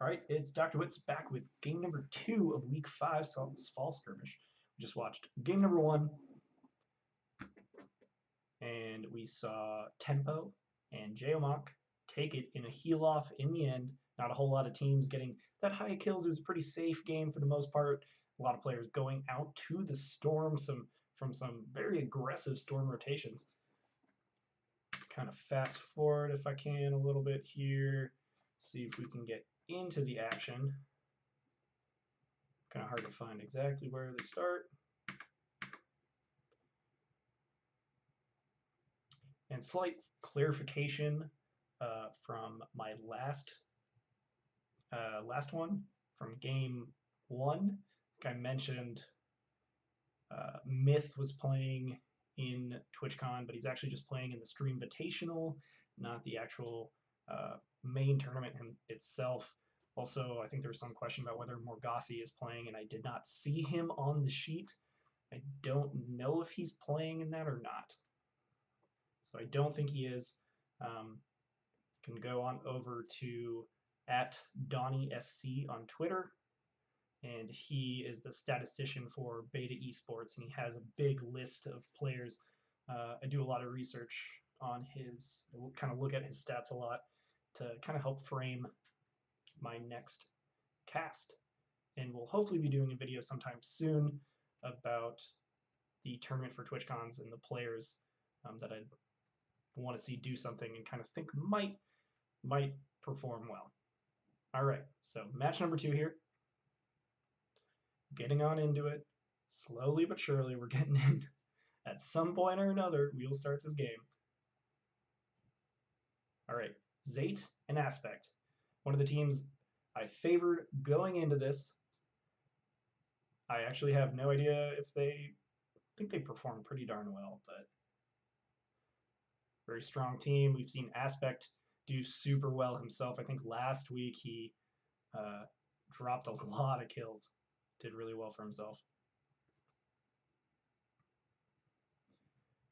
All right, it's Dr. Witz back with game number 2 of week 5, so it's Fall Skirmish. We just watched game number 1, and we saw Tempo and Geomach take it in a heel off in the end. Not a whole lot of teams getting that high kills. It was a pretty safe game for the most part. A lot of players going out to the storm from some very aggressive storm rotations. Kind of fast forward if I can a little bit here. See if we can get into the action. Kind of hard to find exactly where they start. And slight clarification from my last one from game 1. I mentioned Myth was playing in TwitchCon, but he's actually just playing in the Stream Invitational, not the actual main tournament itself. Also, I think there's some question about whether Morgassi is playing, and I did not see him on the sheet. I don't know if he's playing in that or not. So I don't think he is. Can go on over to @DonnieSC on Twitter, and he is the statistician for Beta Esports, and he has a big list of players. I do a lot of research on his, kind of look at his stats a lot to kind of help frame my next cast. And we'll hopefully be doing a video sometime soon about the tournament for TwitchCons and the players that I'd want to see do something and kind of think might perform well. All right, so match number 2 here. Getting on into it, slowly but surely we're getting in. At some point or another, we will start this game. All right, Zate and Aspect. One of the teams I favored going into this. I actually have no idea if I think they performed pretty darn well, but very strong team. We've seen Aspect do super well himself. I think last week he dropped a lot of kills. Did really well for himself.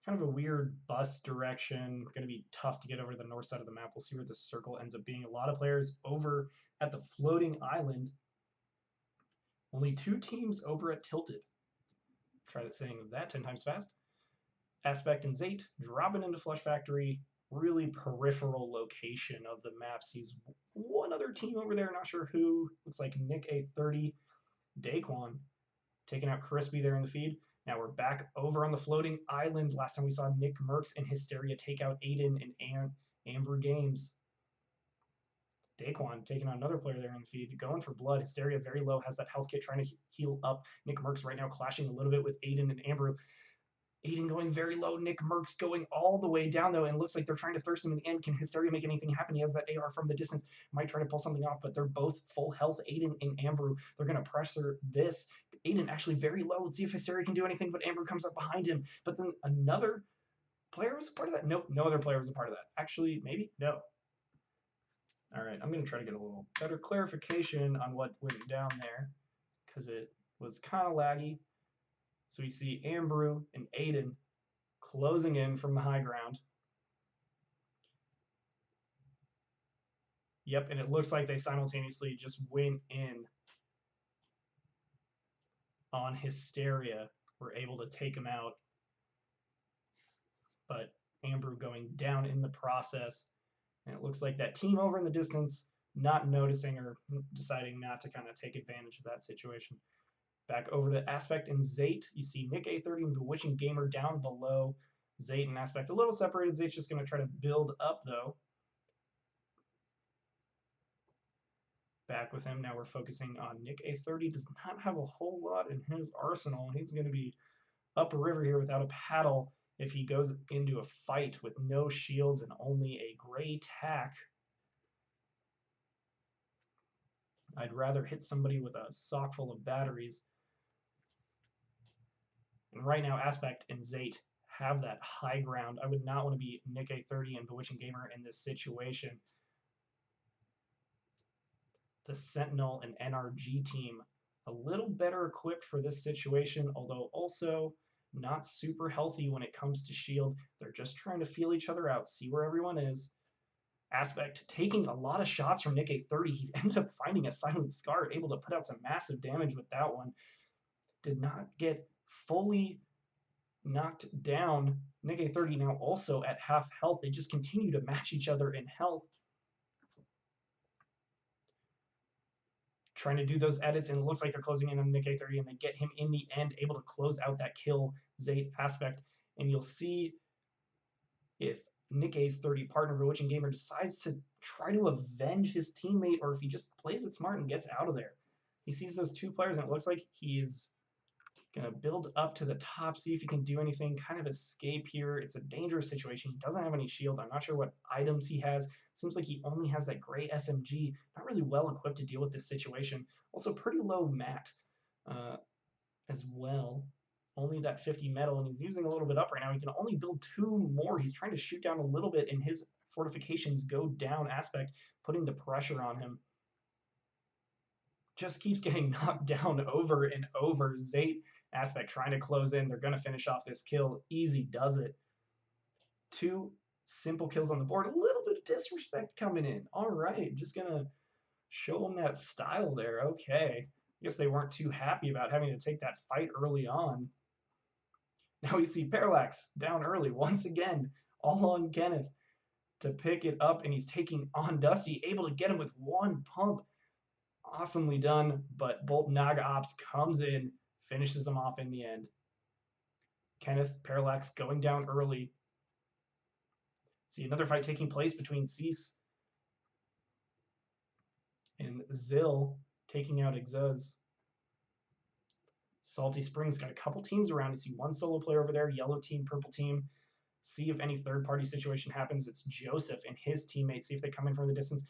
Kind of a weird bus direction. Going to be tough to get over to the north side of the map. We'll see where the circle ends up being. A lot of players over at the floating island. Only 2 teams over at Tilted. Try saying that 10 times fast. Aspect and Zate dropping into Flush Factory. Really peripheral location of the map. Sees one other team over there. Not sure who. Looks like Nick A30. Daquan taking out Crispy there in the feed. Now we're back over on the floating island. Last time we saw Nick Merckx and Hysteria take out Aiden and Amber Games. Daquan taking on another player there in the feed, going for blood. Hysteria very low, has that health kit trying to heal up. Nick Merckx right now clashing a little bit with Aiden and Amber. Aiden going very low, Nick Merckx going all the way down though, and it looks like they're trying to thirst him in the end. Can Hysteria make anything happen? He has that AR from the distance, might try to pull something off, but they're both full health. Aiden and Amber, they're going to pressure this. Aiden actually very low. Let's see if Hysteria can do anything, but Amber comes up behind him. But then another player was a part of that? Nope, no other player was a part of that. Actually, maybe? No. All right, I'm going to try to get a little better clarification on what went down there because it was kind of laggy. So we see Ambrew and Aiden closing in from the high ground. Yep, and it looks like they simultaneously just went in on Hysteria. We're able to take him out. But Ambrew going down in the process. And it looks like that team over in the distance not noticing or deciding not to kind of take advantage of that situation. Back over to Aspect and Zate. You see Nick A30 and Bewitching Gamer down below. Zate and Aspect a little separated. Zate's just going to try to build up, though. Back with him. Now we're focusing on Nick A30. Does not have a whole lot in his arsenal. He's going to be upriver here without a paddle if he goes into a fight with no shields and only a gray tack. I'd rather hit somebody with a sock full of batteries. And right now, Aspect and Zate have that high ground. I would not want to be Nick A30 and Bewitching Gamer in this situation. The Sentinel and NRG team, a little better equipped for this situation, although also not super healthy when it comes to shield. They're just trying to feel each other out, see where everyone is. Aspect taking a lot of shots from Nick A30. He ended up finding a Silent Scar, able to put out some massive damage with that one. Did not get fully knocked down. Nick A30 now also at half health. They just continue to match each other in health. Trying to do those edits, and it looks like they're closing in on Nick A30, and they get him in the end, able to close out that kill Zate Aspect. And you'll see if Nick A's 30 partner, Bewitching Gamer, decides to try to avenge his teammate, or if he just plays it smart and gets out of there. He sees those two players, and it looks like he's gonna build up to the top, see if he can do anything, kind of escape here. It's a dangerous situation. He doesn't have any shield. I'm not sure what items he has. Seems like he only has that gray SMG. Not really well equipped to deal with this situation. Also pretty low mat as well. Only that 50 metal, and he's using a little bit up right now. He can only build 2 more. He's trying to shoot down a little bit, and his fortifications go down. Aspect putting the pressure on him. Just keeps getting knocked down over and over. Zate Aspect trying to close in. They're going to finish off this kill. Easy does it. 2 simple kills on the board. A little bit of disrespect coming in. All right, just going to show them that style there. Okay. I guess they weren't too happy about having to take that fight early on. Now we see Parallax down early once again, all on Kenneth to pick it up, and he's taking on Dusty, able to get him with 1 pump. Awesomely done, but Bolt Naga Ops comes in, finishes him off in the end. Kenneth, Parallax going down early. See another fight taking place between Cease and Zill, taking out Exuz. Salty Springs got a couple teams around. You see 1 solo player over there, yellow team, purple team. See if any third-party situation happens. It's Joseph and his teammates. See if they come in from the distance.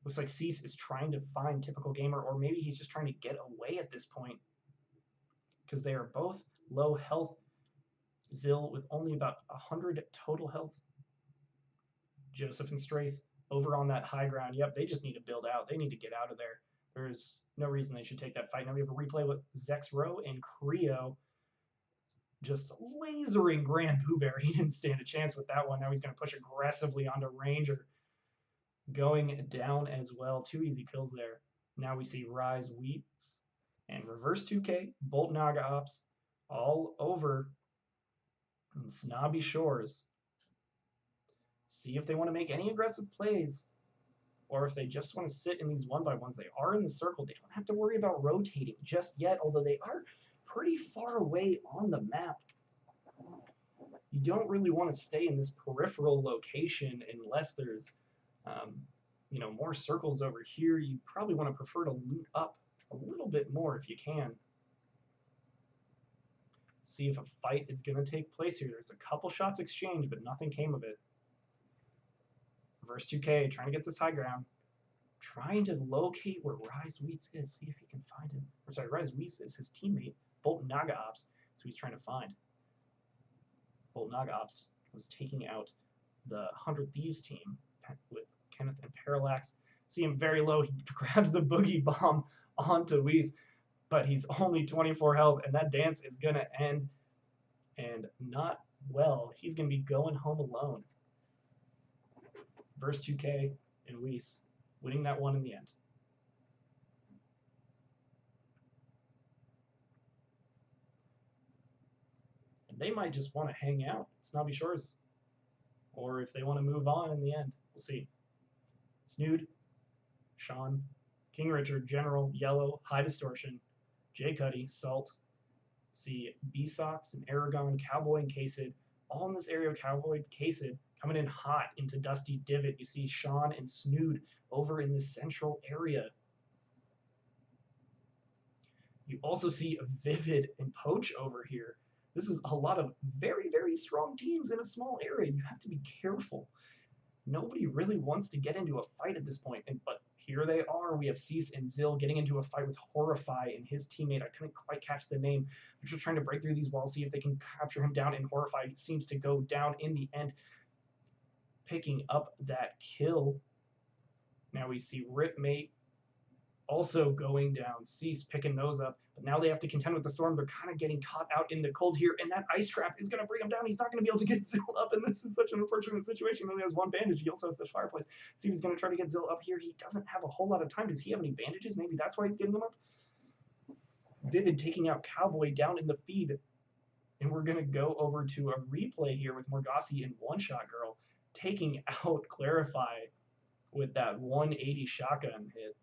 Looks like Cease is trying to find Typical Gamer, or maybe he's just trying to get away at this point, because they are both low health. Zill with only about 100 total health. Joseph and Straith over on that high ground. Yep, they just need to build out. They need to get out of there. There's no reason they should take that fight. Now we have a replay with Zex Row and Creo just lasering Grand Pooh Bear. He didn't stand a chance with that one. Now he's going to push aggressively onto Ranger. Going down as well. 2 easy kills there. Now we see Rise Wheats and Reverse 2K, Bolt Naga Ops, all over in Snobby Shores. See if they want to make any aggressive plays, or if they just want to sit in these 1-by-1s. They are in the circle. They don't have to worry about rotating just yet, although they are pretty far away on the map. You don't really want to stay in this peripheral location unless there's more circles over here. You probably want to prefer to loot up a little bit more if you can. See if a fight is going to take place here. There's a couple shots exchanged, but nothing came of it. Reverse 2K trying to get this high ground. Trying to locate where Rise Wheats is. See if he can find him. Or sorry, Rise Wheats is his teammate, Bolt Naga Ops. So he's trying to find. Bolt Naga Ops was taking out the 100 Thieves team with Kenneth and Parallax. See him very low. He grabs the boogie bomb onto Weiss, but he's only 24 health, and that dance is going to end, and not well. He's going to be going home alone. Verse 2K and Weiss winning that one in the end. And they might just want to hang out at Snobby Shores, or if they want to move on in the end. We'll see. Snood, Sean, King Richard, General, Yellow, High Distortion, J Cuddy, Salt. See B-Sox and Aragon, Cowboy and Casid, all in this area of Cowboy and Casid, coming in hot into Dusty Divot. You see Sean and Snood over in the central area. You also see Vivid and Poach over here. This is a lot of very, very strong teams in a small area. You have to be careful. Nobody really wants to get into a fight at this point, but here they are. We have Cease and Zill getting into a fight with Horrify and his teammate. I couldn't quite catch the name. They're just trying to break through these walls, see if they can capture him down, and Horrify seems to go down in the end, picking up that kill. Now we see Ripmate also going down. Cease picking those up. But now they have to contend with the storm. They're kind of getting caught out in the cold here. And that ice trap is going to bring him down. He's not going to be able to get Zill up. And this is such an unfortunate situation. He only has one bandage. He also has the fireplace. See if he's going to try to get Zill up here. He doesn't have a whole lot of time. Does he have any bandages? Maybe that's why he's getting them up. Vivid taking out Cowboy down in the feed. And we're going to go over to a replay here with Morgassi and One Shot Girl taking out Clarify with that 180 shotgun hit.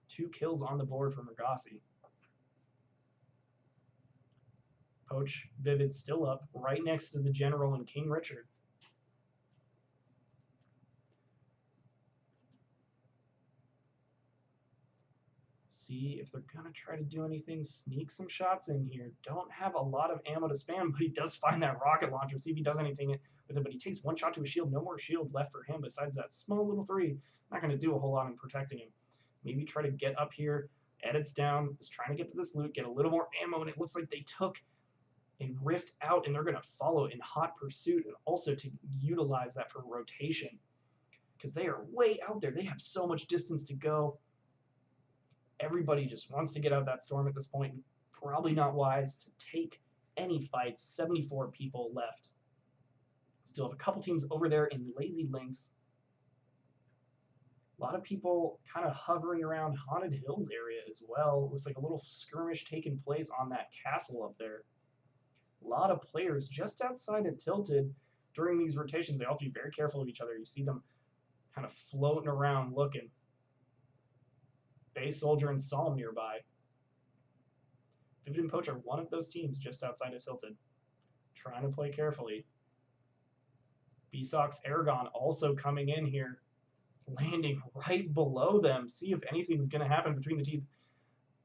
2 kills on the board for Morgassi. Poach, Vivid still up right next to the General and King Richard. See if they're going to try to do anything. Sneak some shots in here. Don't have a lot of ammo to spam, but he does find that rocket launcher. See if he does anything with it, but he takes 1 shot to his shield. No more shield left for him besides that small little 3. Not going to do a whole lot in protecting him. Maybe try to get up here. Edits down. Is trying to get to this loot. Get a little more ammo, and it looks like they took a rift out, and they're going to follow in hot pursuit, and also to utilize that for rotation because they are way out there. They have so much distance to go. Everybody just wants to get out of that storm at this point. Probably not wise to take any fights. 74 people left. Still have a couple teams over there in Lazy Links. A lot of people kind of hovering around Haunted Hills area as well. Looks like a little skirmish taking place on that castle up there. A lot of players just outside of Tilted during these rotations. They all have to be very careful of each other. You see them kind of floating around looking. Base Soldier and Psalm nearby. Vivid and Poach are one of those teams just outside of Tilted. Trying to play carefully. B-Sox Aragon also coming in here. Landing right below them. See if anything's going to happen between the teams.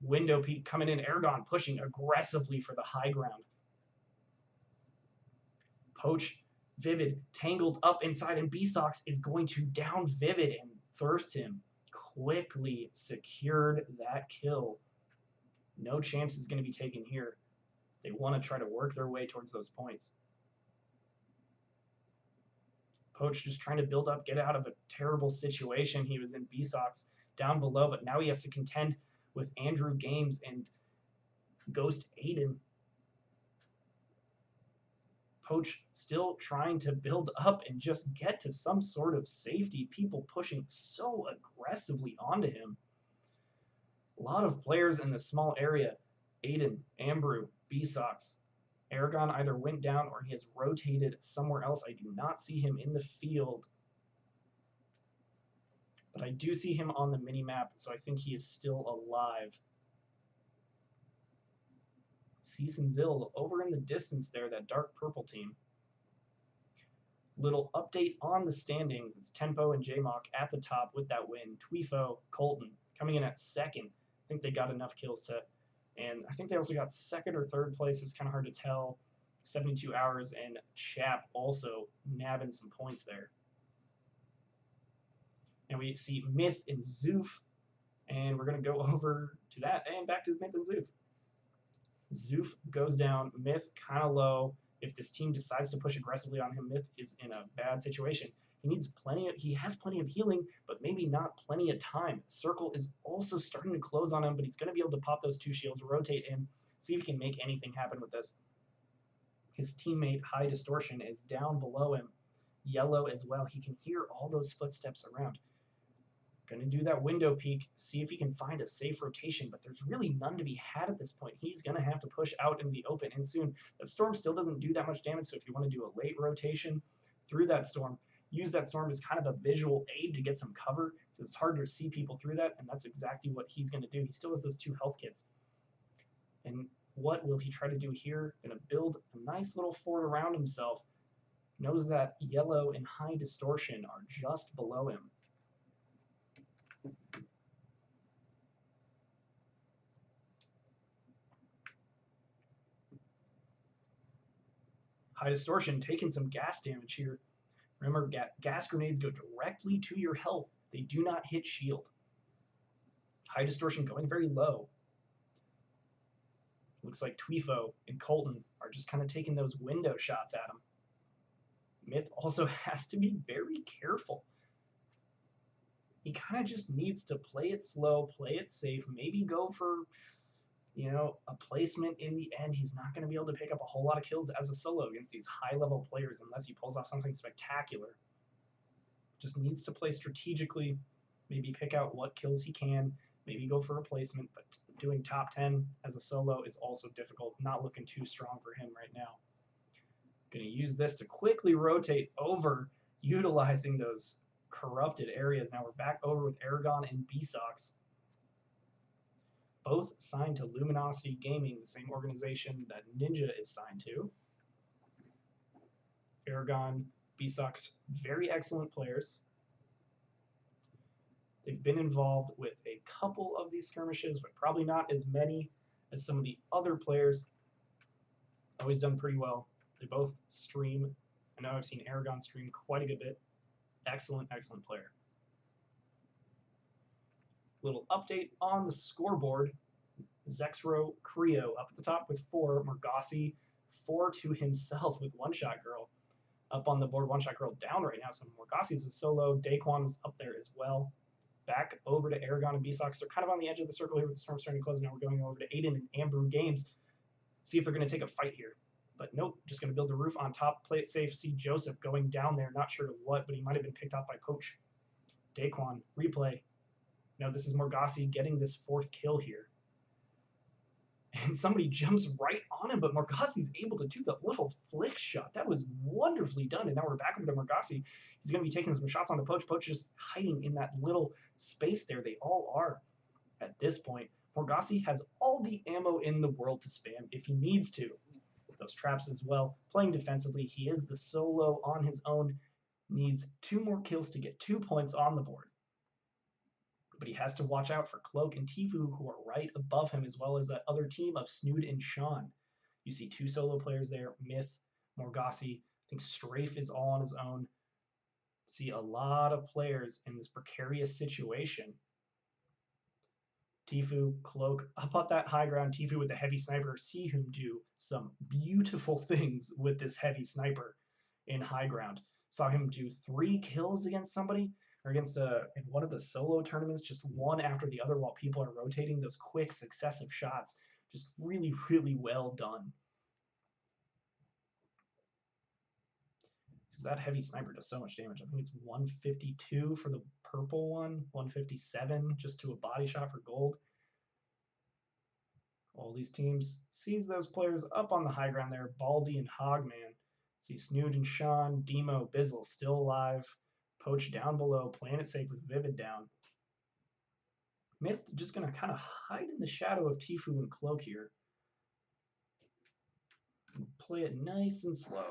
Window Peak coming in. Aragon pushing aggressively for the high ground. Poach, Vivid, tangled up inside, and B-Sox is going to down Vivid and thirst him. Quickly secured that kill. No chance is going to be taken here. They want to try to work their way towards those points. Poach just trying to build up, get out of a terrible situation. He was in B-Sox down below, but now he has to contend with Andrew Games and Ghost Aiden. Poach still trying to build up and just get to some sort of safety. People pushing so aggressively onto him. A lot of players in this small area. Aiden, Ambrew, B-Sox. Aragon either went down or he has rotated somewhere else. I do not see him in the field. But I do see him on the mini-map, so I think he is still alive. Cease and Zill over in the distance there, that dark purple team. Little update on the standings. It's Tempo and J-Mock at the top with that win. Tweefo, Colton coming in at second. I think they got enough kills to, and I think they also got second or third place. It's kind of hard to tell. 72 Hours and Chap also nabbing some points there. And we see Myth and Zoof, and we're going to go over to that and back to Myth and Zoof. Zoof goes down, Myth kind of low. If this team decides to push aggressively on him, Myth is in a bad situation. He has plenty of healing, but maybe not plenty of time. Circle is also starting to close on him, but he's going to be able to pop those 2 shields, rotate in, see if he can make anything happen with this. His teammate, High Distortion, is down below him. Yellow as well. He can hear all those footsteps around. Going to do that window peek, see if he can find a safe rotation, but there's really none to be had at this point. He's going to have to push out in the open, and soon. The storm still doesn't do that much damage, so if you want to do a late rotation through that storm, use that storm as kind of a visual aid to get some cover, because it's hard to see people through that, and that's exactly what he's going to do. He still has those 2 health kits. And what will he try to do here? Going to build a nice little fort around himself. Knows that Yellow and High Distortion are just below him. High Distortion taking some gas damage here. Remember, gas grenades go directly to your health. They do not hit shield. High Distortion going very low. Looks like Tweefo and Colton are just kind of taking those window shots at him. Myth also has to be very careful. He kind of just needs to play it slow, play it safe, maybe go for, a placement in the end. He's not going to be able to pick up a whole lot of kills as a solo against these high-level players unless he pulls off something spectacular. Just needs to play strategically, maybe pick out what kills he can, maybe go for a placement, but doing top 10 as a solo is also difficult. Not looking too strong for him right now. Going to use this to quickly rotate over, utilizing those corrupted areas. Now we're back over with Aragon and B-Sox. Both signed to Luminosity Gaming, the same organization that Ninja is signed to. Aragon, B-Sox, very excellent players. They've been involved with a couple of these skirmishes, but probably not as many as some of the other players. Always done pretty well. They both stream. I know I've seen Aragon stream quite a good bit. Excellent, excellent player. Little update on the scoreboard. Zexro Creo up at the top with 4. Morgassi 4 to himself with One Shot Girl up on the board. One Shot Girl down right now, so Morgassi's a solo. Daquan was up there as well. Back over to Aragon and B-Sox. They're kind of on the edge of the circle here with the storm starting to close. Now we're going over to Aiden and Ambrew Games. See if they're going to take a fight here. But nope, just going to build the roof on top, play it safe. See Joseph going down there, not sure what, but he might have been picked off by Poach. Daquan, replay. No, this is Morgassi getting this 4th kill here. And somebody jumps right on him, but Morgassi's able to do the little flick shot. That was wonderfully done. And now we're back over to Morgassi. He's going to be taking some shots on the Poach. Poach just hiding in that little space there. They all are at this point. Morgassi has all the ammo in the world to spam if he needs to. Those traps as well. Playing defensively, he is the solo on his own. Needs 2 more kills to get 2 points on the board. But he has to watch out for Cloak and Tifu, who are right above him, as well as that other team of Snood and Sean. You see 2 solo players there, Myth, Morgassi. I think Strafe is all on his own. See a lot of players in this precarious situation. Tifu, Cloak, up at that high ground. Tifu with the heavy sniper. See him do some beautiful things with this heavy sniper in high ground. Saw him do 3 kills against somebody, or against in one of the solo tournaments, just one after the other while people are rotating those quick successive shots. Just really, really well done. Because that heavy sniper does so much damage. I think it's 152 for the purple one, 157 just to a body shot for gold. All these teams sees those players up on the high ground there. Baldy and Hogman. See Snood and Sean, Demo, Bizzle still alive. Poach down below, playing it safe with Vivid down. Myth just going to kind of hide in the shadow of Tifu and Cloak here. And play it nice and slow.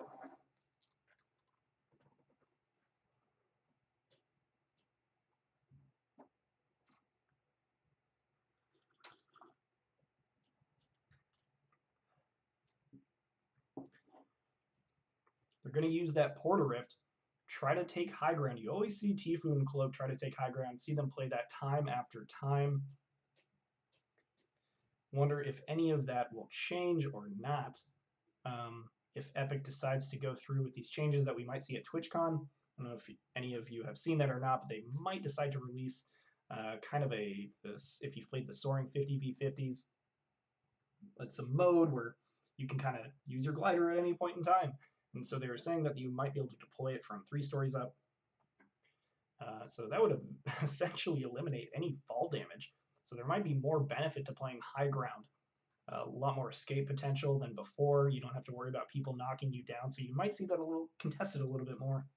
They're going to use that Portal Rift. Try to take high ground. You always see Tifu and Cloak try to take high ground. See them play that time after time. Wonder if any of that will change or not. If Epic decides to go through with these changes that we might see at TwitchCon. I don't know if any of you have seen that or not, but they might decide to release kind of if you've played the Soaring 50v50s, it's a mode where you can kind of use your glider at any point in time. And so they were saying that you might be able to deploy it from 3 stories up. So that would essentially eliminate any fall damage. So there might be more benefit to playing high ground. A lot more escape potential than before. You don't have to worry about people knocking you down. So you might see that a little contested a little bit more.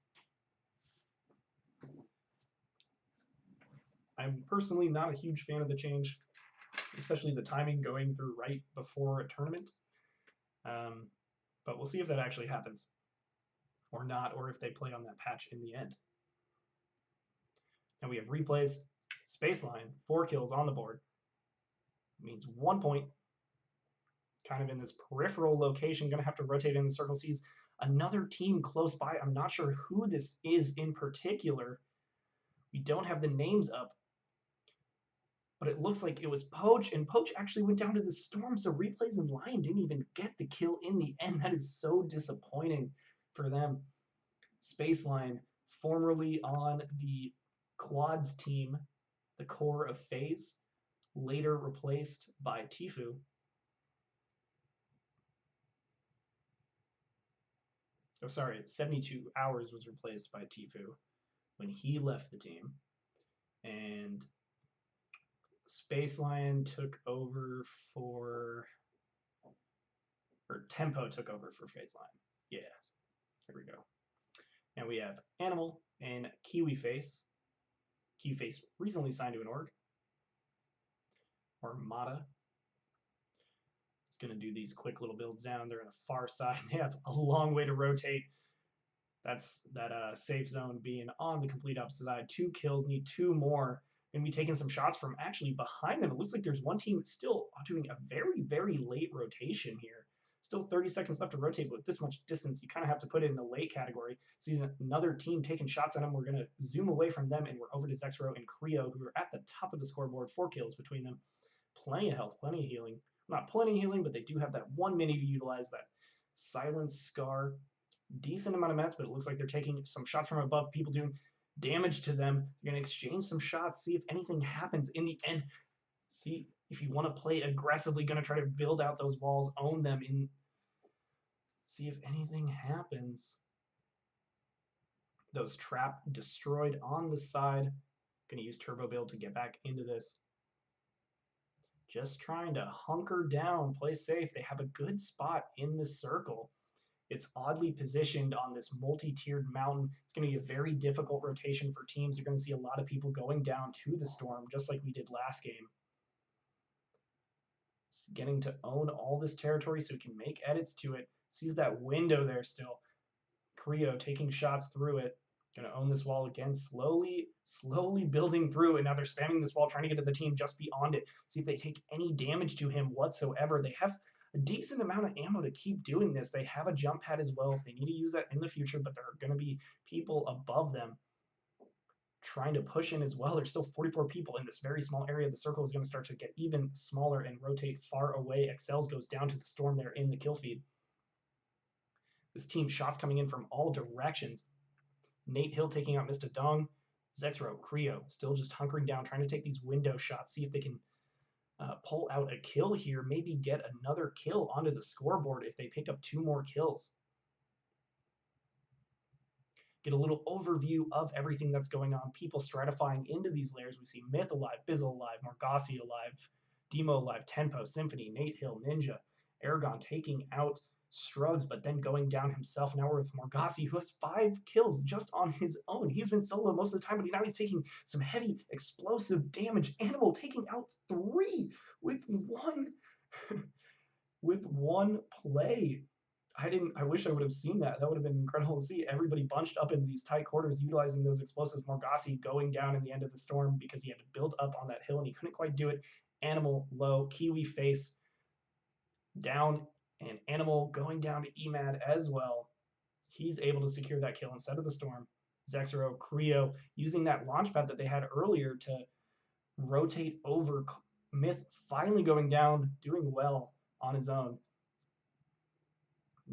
I'm personally not a huge fan of the change, especially the timing going through right before a tournament. But we'll see if that actually happens or not, or if they play on that patch in the end. And we have replays, Spaceline, 4 kills on the board. It means 1 point. Kind of in this peripheral location, going to have to rotate in the circle. Sees another team close by. I'm not sure who this is in particular. We don't have the names up. But it looks like it was Poach, and Poach actually went down to the storm, so Replays and Lion didn't even get the kill in the end. That is so disappointing for them. Spaceline, formerly on the Quad's team, the core of FaZe, later replaced by Tfue. Oh, sorry, 72 Hours was replaced by Tfue when he left the team. And Space Lion took over for, or Tempo took over for FaZe Lion. Yes, there we go. And we have Animal and KiwiFace. KiwiFace recently signed to an org. Armada is going to do these quick little builds down. They're on the far side. They have a long way to rotate. That's that safe zone being on the complete opposite side. 2 kills, need 2 more. Going to be taking some shots from actually behind them. It looks like there's one team still doing a very, very late rotation here. Still 30 seconds left to rotate, but with this much distance, you kind of have to put it in the late category. See another team taking shots at them. We're going to zoom away from them, and we're over to Zexro and Creo, who are at the top of the scoreboard. 4 kills between them. Plenty of health, plenty of healing. Not plenty of healing, but they do have that 1 minute to utilize that Silence Scar. Decent amount of mats, but it looks like they're taking some shots from above. People doing damage to them. You're going to exchange some shots, see if anything happens in the end. See if you want to play aggressively, going to try to build out those walls, own them, in. See if anything happens. Those trap destroyed on the side. Going to use Turbo Build to get back into this. Just trying to hunker down, play safe. They have a good spot in the circle. It's oddly positioned on this multi-tiered mountain. It's going to be a very difficult rotation for teams. You're going to see a lot of people going down to the storm, just like we did last game. It's getting to own all this territory so he can make edits to it. Sees that window there still. Creo taking shots through it. Going to own this wall again, slowly building through. And now they're spamming this wall, trying to get to the team just beyond it. See if they take any damage to him whatsoever. They have a decent amount of ammo to keep doing this. They have a jump pad as well if they need to use that in the future, but there are going to be people above them trying to push in as well. There's still 44 people in this very small area. The circle is going to start to get even smaller and rotate far away. Excels goes down to the storm there in the kill feed. This team shots coming in from all directions. Nate Hill taking out Mr. Dong. Zexro, Creo still just hunkering down, trying to take these window shots, see if they can pull out a kill here, maybe get another kill onto the scoreboard if they pick up 2 more kills. Get a little overview of everything that's going on. People stratifying into these layers. We see Myth alive, Bizzle alive, Morgassi alive, Demo alive, Tempo, Symphony, Nate Hill, Ninja, Aragon taking out Strugs, but then going down himself. Now we're with Morgassi, who has 5 kills just on his own. He's been solo most of the time, but now he's taking some heavy explosive damage. Animal taking out 3 with one with one play. I wish I would have seen that. That would have been incredible to see. Everybody bunched up in these tight quarters, utilizing those explosives. Morgassi going down in the end of the storm because he had to build up on that hill and he couldn't quite do it. Animal low, KiwiFace down, and Animal going down to EMAD as well. He's able to secure that kill instead of the storm. Zexro, Creo using that launch pad that they had earlier to rotate over. Myth finally going down, doing well on his own.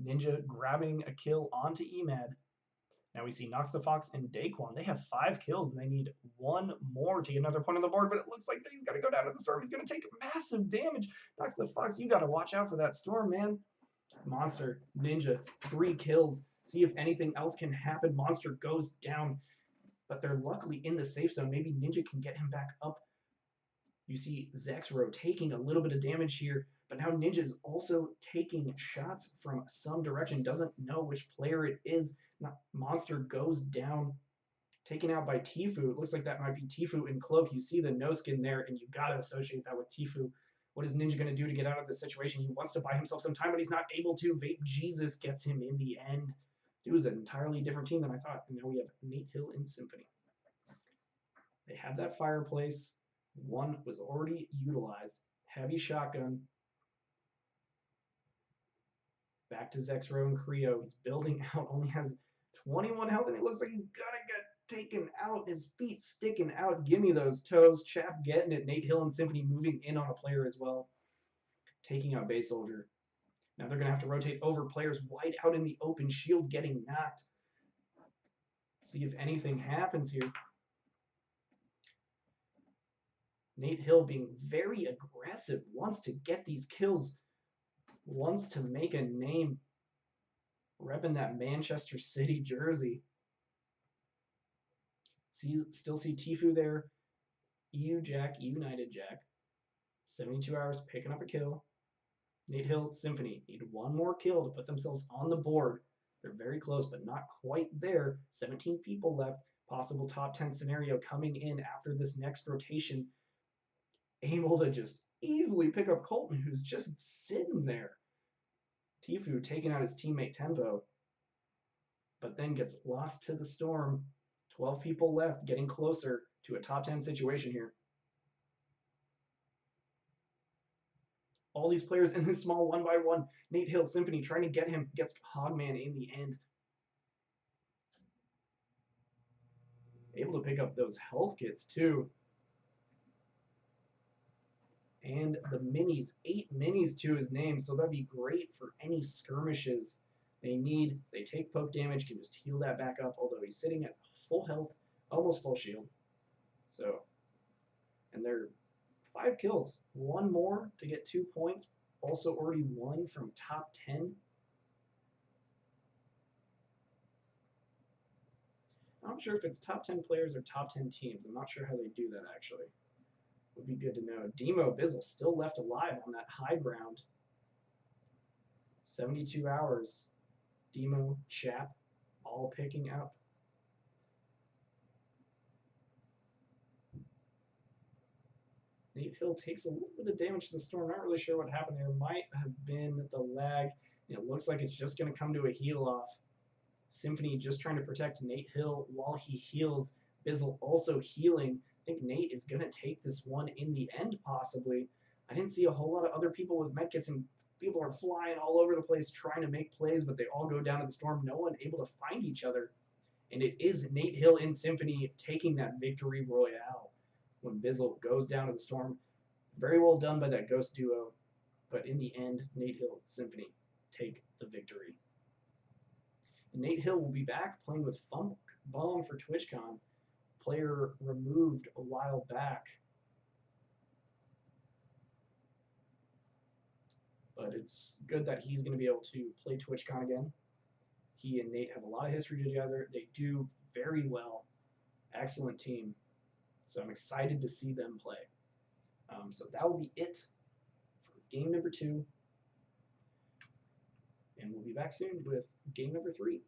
Ninja grabbing a kill onto EMAD. Now we see Nox the Fox and Daquan. They have 5 kills and they need 1 more to get another point on the board, but it looks like that he's got to go down to the storm. He's going to take massive damage. Nox the Fox, you got to watch out for that storm, man. Monster, Ninja, 3 kills. See if anything else can happen. Monster goes down, but they're luckily in the safe zone. Maybe Ninja can get him back up. You see Zexro taking a little bit of damage here, but now Ninja's also taking shots from some direction. Doesn't know which player it is. Monster goes down, taken out by Tfue. It looks like that might be Tfue in cloak. You see the no skin there, and you got to associate that with Tfue. What is Ninja going to do to get out of this situation? He wants to buy himself some time, but he's not able to. Vape Jesus gets him in the end. It was an entirely different team than I thought. And now we have Nate Hill and Symphony. They have that fireplace. One was already utilized. Heavy shotgun. Back to Zexro and Creo. He's building out. Only has 21 health, and it looks like he's gonna get taken out. His feet sticking out. Give me those toes. Chap getting it. Nate Hill and Symphony moving in on a player as well. Taking out Base Soldier. Now they're gonna have to rotate over players wide out in the open. Shield getting knocked. See if anything happens here. Nate Hill being very aggressive, wants to get these kills, wants to make a name, repping that Manchester City jersey. Still see Tfue there. EU Jack, United Jack. 72 hours picking up a kill. Nate Hill, Symphony need one more kill to put themselves on the board. They're very close, but not quite there. 17 people left. Possible top 10 scenario coming in after this next rotation. Able to just easily pick up Colton, who's just sitting there. Tfue taking out his teammate Tempo, but then gets lost to the storm. 12 people left, getting closer to a top 10 situation here. All these players in this small 1-by-1. Nate Hill, Symphony trying to get him, gets Hogman in the end. Able to pick up those health kits too. And the minis, 8 minis to his name, so that'd be great for any skirmishes they need. They take poke damage, can just heal that back up, although he's sitting at full health, almost full shield. So, and they're 5 kills, 1 more to get 2 points, also already won from top 10. I'm not sure if it's top 10 players or top 10 teams. I'm not sure how they do that actually. Would be good to know. Demo Bizzle still left alive on that high ground. 72 hours. Demo, Chap, all picking up. Nate Hill takes a little bit of damage to the storm. Not really sure what happened there. Might have been the lag. It looks like it's just going to come to a heal off. Symphony just trying to protect Nate Hill while he heals. Bizzle also healing. I think Nate is going to take this one in the end, possibly. I didn't see a whole lot of other people with medkits, and people are flying all over the place trying to make plays, but they all go down to the storm. No one able to find each other. And it is Nate Hill in Symphony taking that victory royale when Bizzle goes down to the storm. Very well done by that Ghost duo, but in the end, Nate Hill, Symphony take the victory. And Nate Hill will be back playing with Funk Bomb for TwitchCon. Player removed a while back. But it's good that he's going to be able to play TwitchCon again. He and Nate have a lot of history together. They do very well. Excellent team. So I'm excited to see them play. So that will be it for game number 2. And we'll be back soon with game number 3.